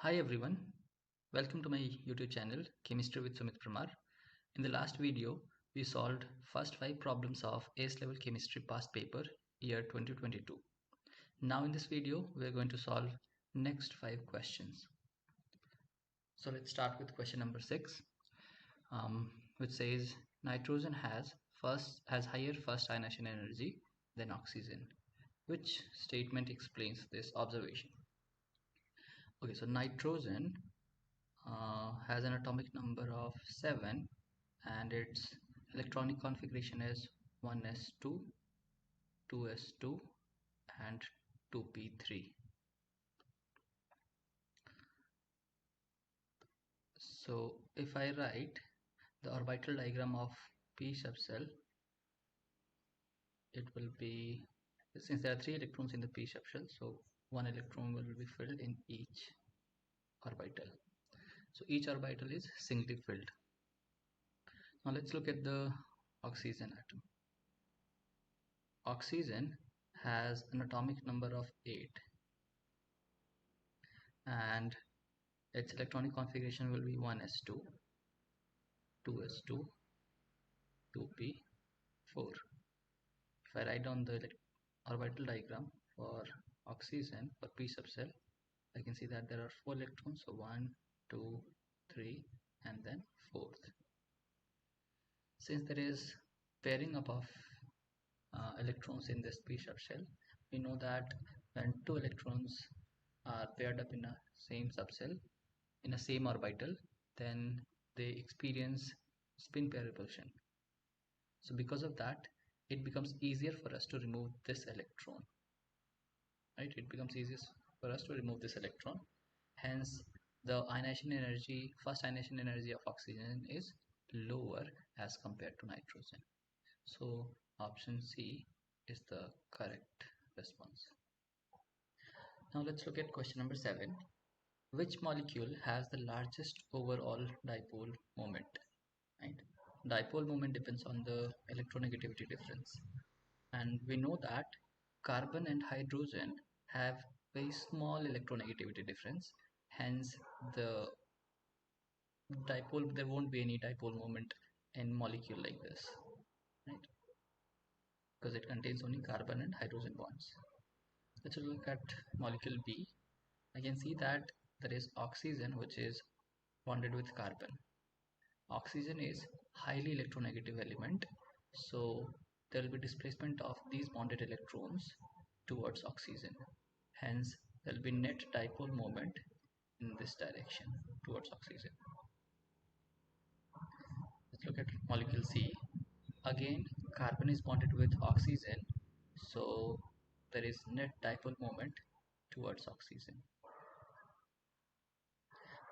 Hi everyone, welcome to my YouTube channel Chemistry with Sumitpramar. In the last video, we solved first 5 problems of ACE level chemistry past paper year 2022. Now in this video, we are going to solve next 5 questions. So let's start with question number 6, which says nitrogen has higher first ionization energy than oxygen. Which statement explains this observation? Okay, so nitrogen has an atomic number of 7 and its electronic configuration is 1s2, 2s2 and 2p3. So if I write the orbital diagram of p subshell, it will be, since there are 3 electrons in the p subshell, so 1 electron will be filled in each orbital. So each orbital is singly filled. Now let's look at the oxygen atom. Oxygen has an atomic number of 8 and its electronic configuration will be 1s2, 2s2, 2p4. If I write down the orbital diagram for oxygen for p subshell, I can see that there are 4 electrons, so 1, 2, 3 and then 4th. Since there is pairing up of electrons in this p subshell, we know that when 2 electrons are paired up in a same subshell in a same orbital, then they experience spin pair repulsion. So because of that, it becomes easier for us to remove this electron, right? It becomes easier for us to remove this electron. Hence the first ionization energy of oxygen is lower as compared to nitrogen. So option C is the correct response. Now let's look at question number 7. Which molecule has the largest overall dipole moment? Right? Dipole moment depends on the electronegativity difference, and we know that carbon and hydrogen have very small electronegativity difference. Hence the dipole, there won't be any dipole moment in molecule like this, right? Because it contains only carbon and hydrogen bonds. Let's look at molecule B. I can see that there is oxygen which is bonded with carbon. Oxygen is highly electronegative element, so there will be displacement of these bonded electrons towards oxygen. Hence there will be net dipole moment in this direction towards oxygen. Let's look at molecule C. Again, carbon is bonded with oxygen, so there is net dipole moment towards oxygen.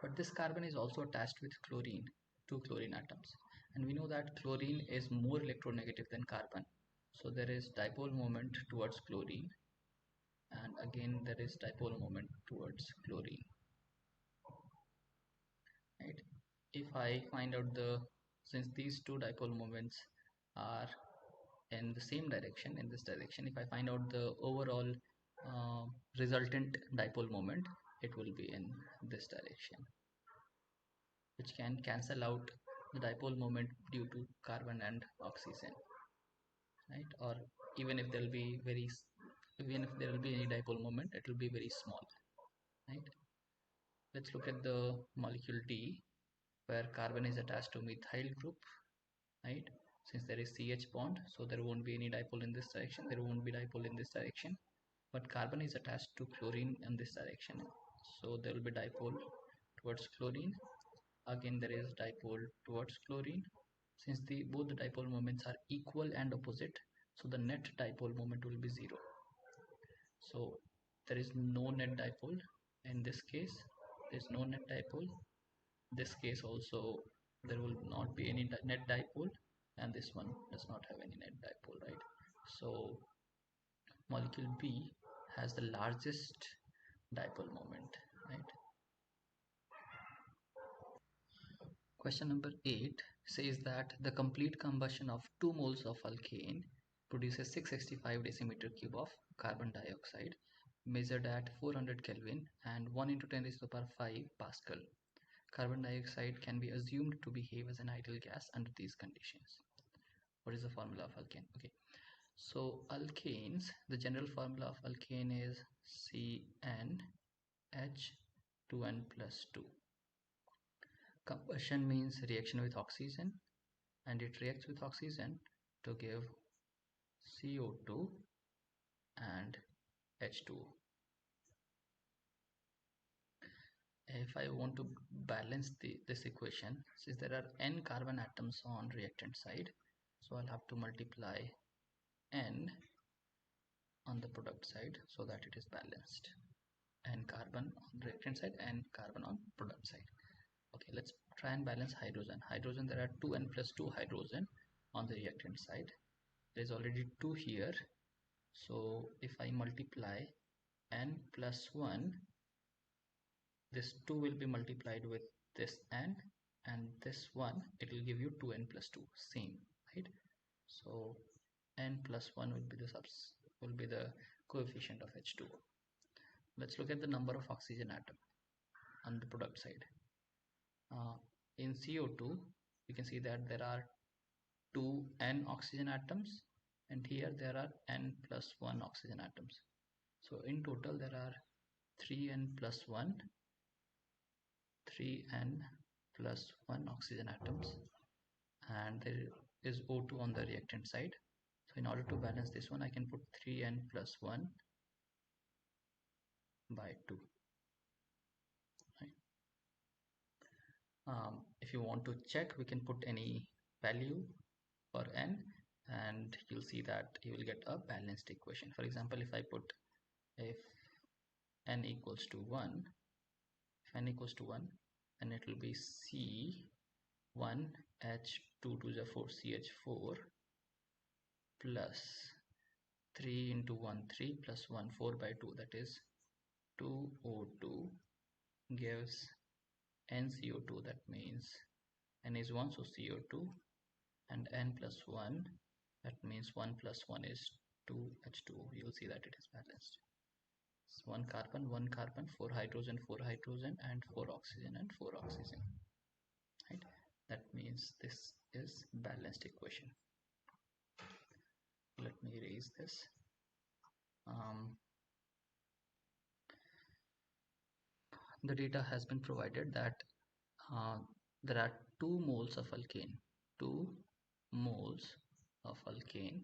But this carbon is also attached with chlorine, 2 chlorine atoms, and we know that chlorine is more electronegative than carbon, so there is dipole moment towards chlorine, and again there is dipole moment towards chlorine, right? If I find out since these 2 dipole moments are in the same direction, in this direction, if I find out the overall resultant dipole moment, it will be in this direction, which can cancel out the dipole moment due to carbon and oxygen, right? Or even if there will be any dipole moment, it will be very small, right? Let's look at the molecule D, where carbon is attached to methyl group, right? Since there is CH bond, so there won't be any dipole in this direction, there won't be dipole in this direction, but carbon is attached to chlorine in this direction, so there will be dipole towards chlorine. Again there is dipole towards chlorine. Since both the dipole moments are equal and opposite, so the net dipole moment will be 0. So there is no net dipole in this case. There is no net dipole. This case also there will not be any net dipole, and this one does not have any net dipole, right? So molecule B has the largest dipole moment, right? Question number 8 says that the complete combustion of 2 moles of alkane produces 665 decimeter cube of carbon dioxide, measured at 400 Kelvin and 1 into 10 raised to the power 5 Pascal. Carbon dioxide can be assumed to behave as an ideal gas under these conditions. What is the formula of alkane? Okay, so alkanes, the general formula of alkane is CnH2n plus 2. Combustion means reaction with oxygen, and it reacts with oxygen to give CO2 and H2O. If I want to balance this equation, since there are n carbon atoms on reactant side, so I'll have to multiply n on the product side so that it is balanced. N carbon on reactant side and carbon on product side. Okay, let's try and balance hydrogen. Hydrogen, there are 2n plus 2 hydrogen on the reactant side. There is already 2 here. So if I multiply n plus 1, this 2 will be multiplied with this n, and this one, it will give you 2n plus 2, same, right? So n plus 1 will be the coefficient of H2O. Let's look at the number of oxygen atom on the product side. In CO2, you can see that there are 2n oxygen atoms, and here there are n plus 1 oxygen atoms. So in total there are 3n plus 1 oxygen atoms, and there is O2 on the reactant side. So in order to balance this one, I can put 3n plus 1 by 2. Right. If you want to check, we can put any value for n, and you'll see that you will get a balanced equation. For example, if I put if n equals to 1, then it will be C1H2 to the 4 CH4 plus 3 into 1 3 plus 1 4 by 2, that is 2O2, gives NCO2. That means n is 1, so CO2, and n plus 1, that means 1 plus 1 is 2H2O. You will see that it is balanced. It's 1 carbon, 4 hydrogen, and 4 oxygen and 4 oxygen. Right? That means this is balanced equation. Let me erase this. The data has been provided that there are 2 moles of alkane,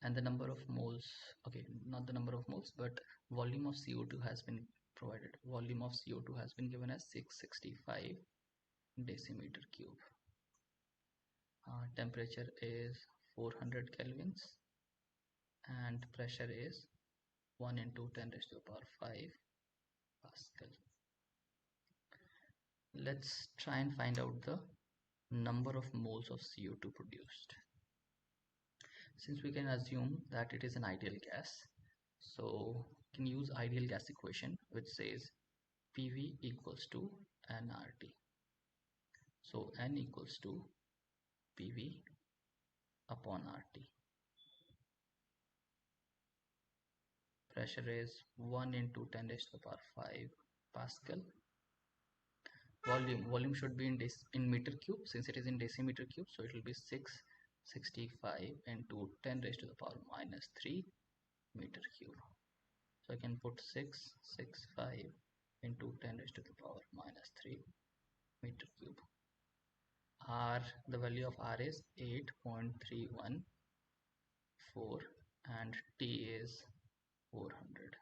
and the number of moles, okay, not the number of moles, but volume of CO2 has been provided. Volume of CO2 has been given as 665 decimeter cube. Temperature is 400 kelvins, and pressure is 1 into 10 raised to the power 5 Pascal. Let's try and find out the number of moles of CO2 produced. Since we can assume that it is an ideal gas, so we can use ideal gas equation, which says PV equals to nRT. So N equals to PV upon RT. Pressure is 1 into 10 raised to the power 5 Pascal. Volume should be in meter cube, since it is in decimeter cube, so it will be 665 into 10 raised to the power minus 3 meter cube. So I can put 665 into 10 raised to the power minus 3 meter cube. R, the value of R is 8.314, and T is 400.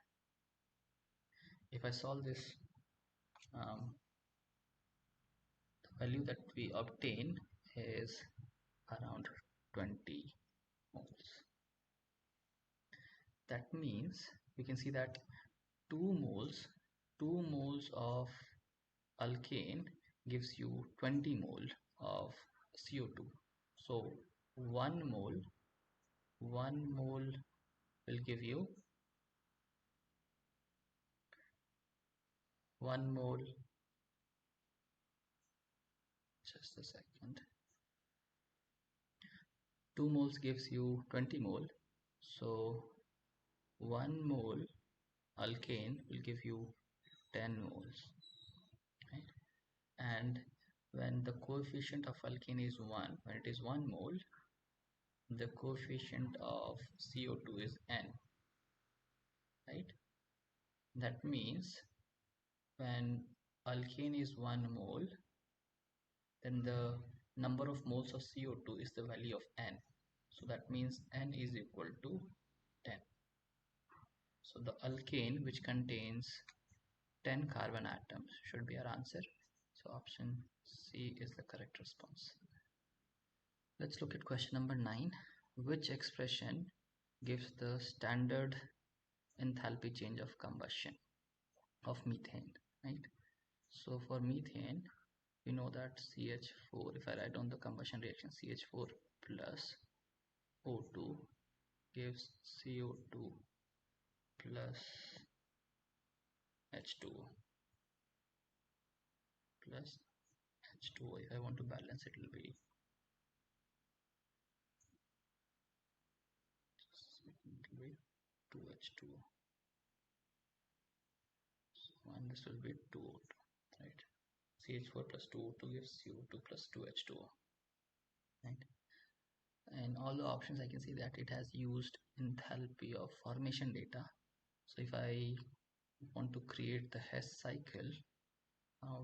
If I solve this, the value that we obtain is around 20 moles. That means we can see that 2 moles of alkane gives you 20 mole of CO2. So 1 mole will give you 1 mole, just a second, 2 moles gives you 20 mole, so 1 mole alkane will give you 10 moles, right? And when the coefficient of alkane is 1, when it is 1 mole, the coefficient of CO2 is n, right? That means when alkane is 1 mole, then the number of moles of CO2 is the value of n. So that means n is equal to 10. So the alkane, which contains 10 carbon atoms, should be our answer. So option C is the correct response. Let's look at question number 9. Which expression gives the standard enthalpy change of combustion of methane, right? So for methane, we know that CH4, if I write down the combustion reaction, CH4 plus O2 gives CO2 plus H2O plus H2O. If I want to balance, it will be 2H2O. And this will be 2O2, right? CH4 plus 2O2 gives CO2 plus 2H2O, right? And all the options I can see that it has used enthalpy of formation data. So if I want to create the Hess cycle,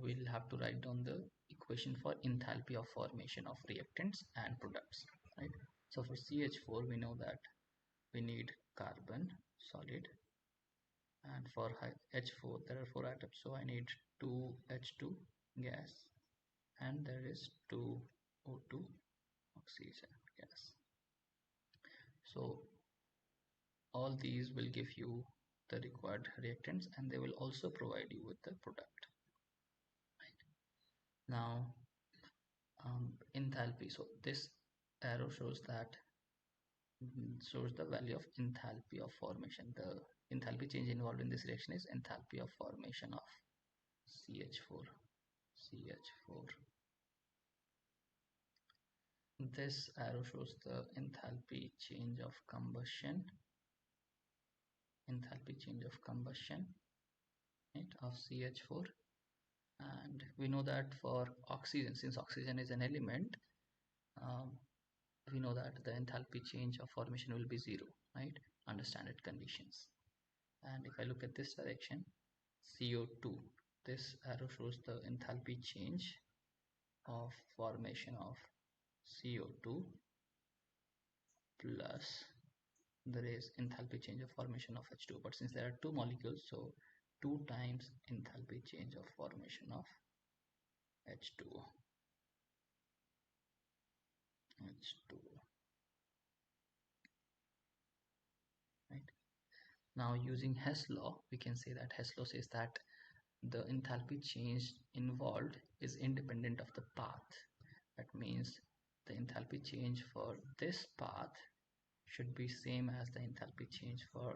we'll have to write down the equation for enthalpy of formation of reactants and products, right? So for CH4, we know that we need carbon solid, and for H4 there are 4 atoms, so I need 2H2 gas, and there is 2O2 oxygen gas. So all these will give you the required reactants, and they will also provide you with the product, right? Now enthalpy, so this arrow shows that shows the value of enthalpy of formation. The enthalpy change involved in this reaction is enthalpy of formation of CH4. This arrow shows the enthalpy change of combustion, right, of CH4. And we know that for oxygen, since oxygen is an element, we know that the enthalpy change of formation will be 0, right, under standard conditions. And if I look at this direction, CO2, this arrow shows the enthalpy change of formation of CO2 plus there is enthalpy change of formation of H2O. But since there are 2 molecules, so 2 times enthalpy change of formation of H2O. Right. Now using Hess law, we can say that Hess law says that the enthalpy change involved is independent of the path. That means the enthalpy change for this path should be same as the enthalpy change for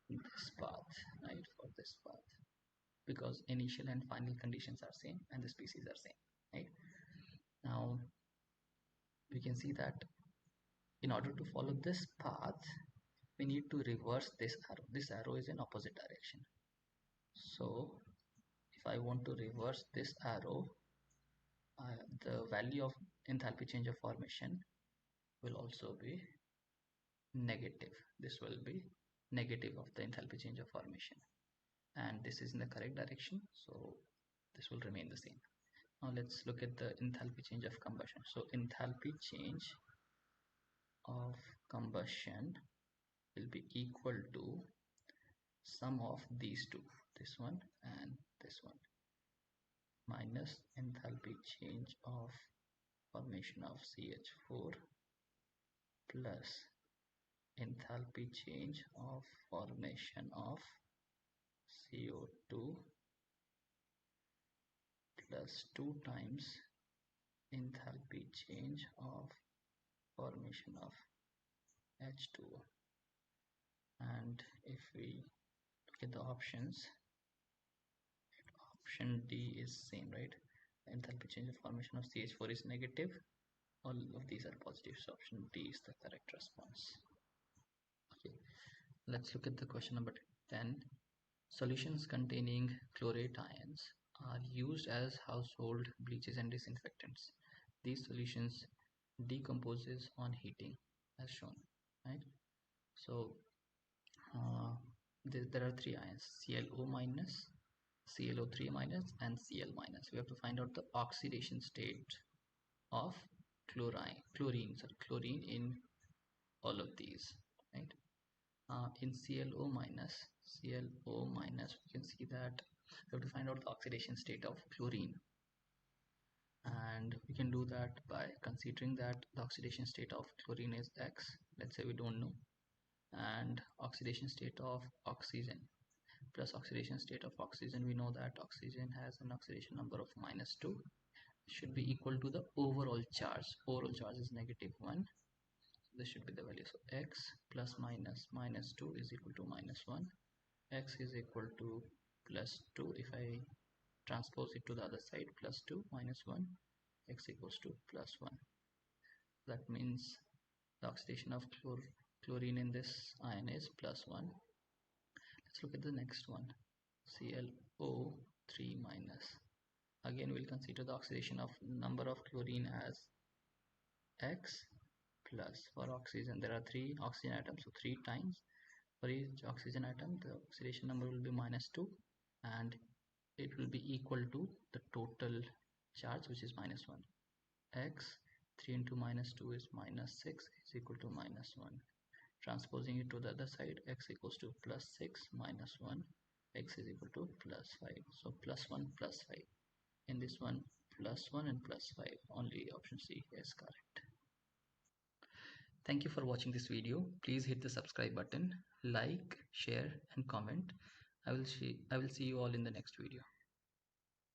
this path, right? For this path, because initial and final conditions are same and the species are same, right? Now we can see that in order to follow this path, we need to reverse this arrow. This arrow is in opposite direction. So if I want to reverse this arrow, the value of enthalpy change of formation will also be negative. This will be negative of the enthalpy change of formation, and this is in the correct direction, so this will remain the same. Now let's look at the enthalpy change of combustion. So enthalpy change of combustion will be equal to sum of these two, this one and this one, minus enthalpy change of formation of CH4 plus enthalpy change of formation of CO2 plus 2 times enthalpy change of formation of H2O. And if we look at the options, option D is same, right? Enthalpy change of formation of CH4 is negative, all of these are positive, so option D is the correct response. Okay, let's look at the question number Then solutions containing chlorate ions are used as household bleaches and disinfectants. These solutions decomposes on heating as shown, right? So there are three ions, ClO minus, ClO3 minus and Cl minus. We have to find out the oxidation state of chlorine in all of these, right? In ClO minus, we can see that we have to find out the oxidation state of chlorine, and we can do that by considering that the oxidation state of chlorine is X. Let's say we don't know, and oxidation state of oxygen plus oxidation state of oxygen, we know that oxygen has an oxidation number of -2, should be equal to the overall charge. Overall charge is -1. This should be the value. So X plus minus -2 is equal to -1. X is equal to +2. If I transpose it to the other side, +2 minus 1, X equals to +1. That means the oxidation of chlorine in this ion is +1. Let's look at the next one, ClO3 minus. Again, we'll consider the oxidation of number of chlorine as X plus. For oxygen, there are 3 oxygen atoms, so 3 times. For each oxygen atom, the oxidation number will be -2, and it will be equal to the total charge, which is -1. X 3 into -2 is -6, is equal to -1. Transposing it to the other side, X equals to +6 minus 1, X is equal to +5. So +1 +5. In this one, +1 and +5. Only option C is correct. Thank you for watching this video. Please hit the subscribe button, like, share and comment. I will see you all in the next video.